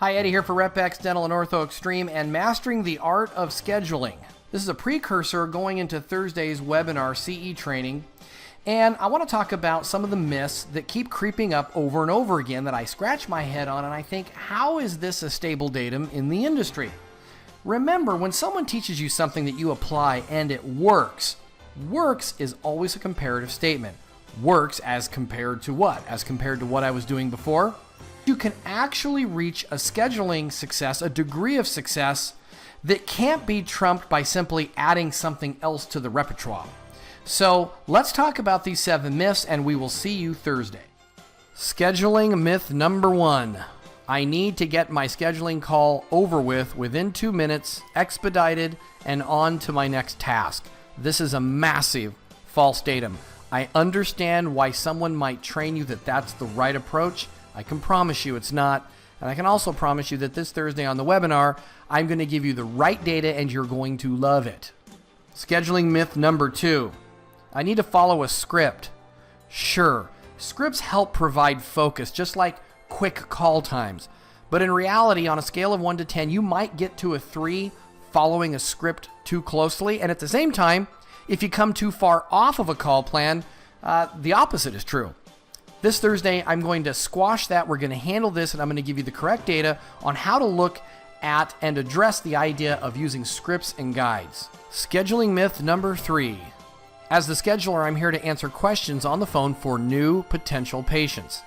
Hi, Eddie here for RepX Dental and Ortho Extreme and Mastering the Art of Scheduling. This is a precursor going into Thursday's webinar CE training, and I want to talk about some of the myths that keep creeping up over and over again that I scratch my head on, and I think, how is this a stable datum in the industry? Remember, when someone teaches you something that you apply and it works is always a comparative statement. Works as compared to what? As compared to what I was doing before? You can actually reach a scheduling success, a degree of success that can't be trumped by simply adding something else to the repertoire. So let's talk about these 7 myths and we will see you Thursday. Scheduling myth number 1. I need to get my scheduling call over with within 2 minutes, expedited, and on to my next task. This is a massive false datum. I understand why someone might train you that that's the right approach. I can promise you it's not. And I can also promise you that this Thursday on the webinar, I'm going to give you the right data and you're going to love it. Scheduling myth number 2. I need to follow a script. Sure, scripts help provide focus, just like quick call times. But in reality, on a scale of 1 to 10, you might get to a 3 following a script too closely. And at the same time, if you come too far off of a call plan, the opposite is true. This Thursday, I'm going to squash that. We're going to handle this, and I'm going to give you the correct data on how to look at and address the idea of using scripts and guides. Scheduling myth number 3. As the scheduler, I'm here to answer questions on the phone for new potential patients.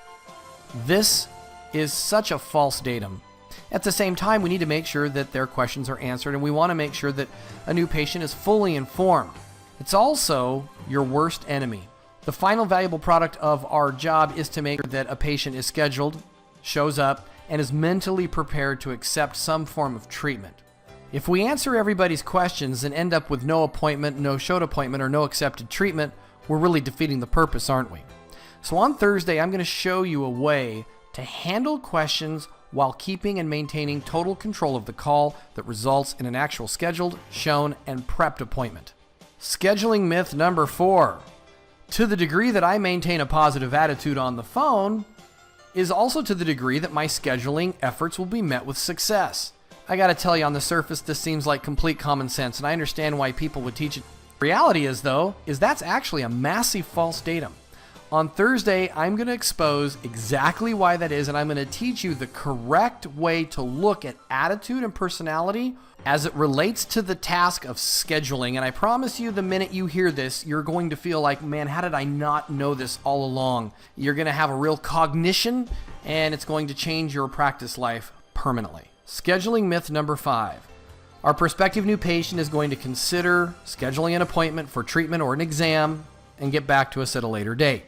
This is such a false datum. At the same time, we need to make sure that their questions are answered, and we want to make sure that a new patient is fully informed. It's also your worst enemy. The final valuable product of our job is to make sure that a patient is scheduled, shows up, and is mentally prepared to accept some form of treatment. If we answer everybody's questions and end up with no appointment, no showed appointment, or no accepted treatment, we're really defeating the purpose, aren't we? So on Thursday, I'm going to show you a way to handle questions while keeping and maintaining total control of the call that results in an actual scheduled, shown, and prepped appointment. Scheduling myth number 4. To the degree that I maintain a positive attitude on the phone is also to the degree that my scheduling efforts will be met with success. I gotta tell you, on the surface, this seems like complete common sense, and I understand why people would teach it. Reality is, though, that's actually a massive false datum. On Thursday, I'm going to expose exactly why that is, and I'm going to teach you the correct way to look at attitude and personality as it relates to the task of scheduling. And I promise you, the minute you hear this, you're going to feel like, man, how did I not know this all along? You're going to have a real cognition, and it's going to change your practice life permanently. Scheduling myth number 5. Our prospective new patient is going to consider scheduling an appointment for treatment or an exam and get back to us at a later date.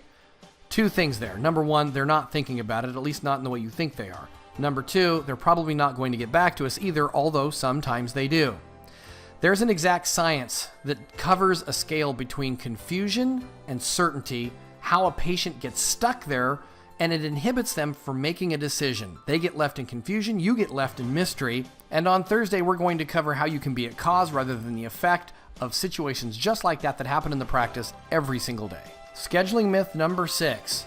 2 things there. Number 1, they're not thinking about it, at least not in the way you think they are. Number 2, they're probably not going to get back to us either, although sometimes they do. There's an exact science that covers a scale between confusion and certainty, how a patient gets stuck there, and it inhibits them from making a decision. They get left in confusion, you get left in mystery, and on Thursday we're going to cover how you can be a cause rather than the effect of situations just like that happen in the practice every single day. Scheduling myth number 6.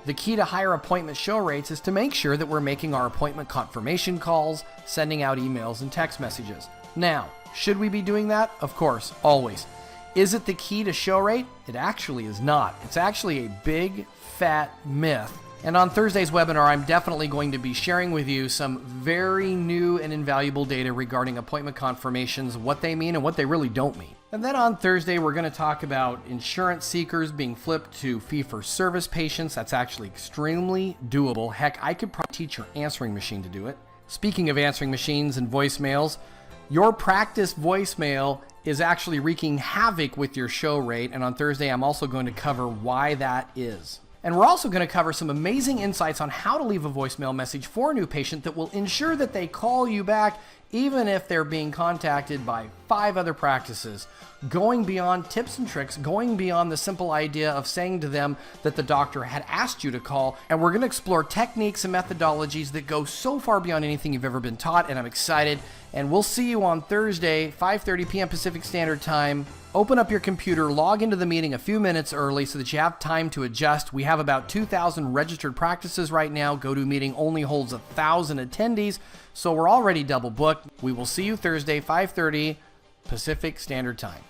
The key to higher appointment show rates is to make sure that we're making our appointment confirmation calls, sending out emails and text messages. Now, should we be doing that? Of course, always. Is it the key to show rate? It actually is not. It's actually a big, fat myth. And on Thursday's webinar, I'm definitely going to be sharing with you some very new and invaluable data regarding appointment confirmations, what they mean and what they really don't mean. And then on Thursday, we're going to talk about insurance seekers being flipped to fee-for-service patients. That's actually extremely doable. Heck, I could probably teach your answering machine to do it. Speaking of answering machines and voicemails, your practice voicemail is actually wreaking havoc with your show rate. And on Thursday, I'm also going to cover why that is. And we're also going to cover some amazing insights on how to leave a voicemail message for a new patient that will ensure that they call you back even if they're being contacted by 5 other practices, going beyond tips and tricks, going beyond the simple idea of saying to them that the doctor had asked you to call. And we're going to explore techniques and methodologies that go so far beyond anything you've ever been taught, and I'm excited. And we'll see you on Thursday, 5:30 p.m. Pacific Standard Time. Open up your computer, log into the meeting a few minutes early so that you have time to adjust. We have about 2,000 registered practices right now. GoToMeeting only holds 1,000 attendees, so we're already double booked. We will see you Thursday, 5:30 Pacific Standard Time.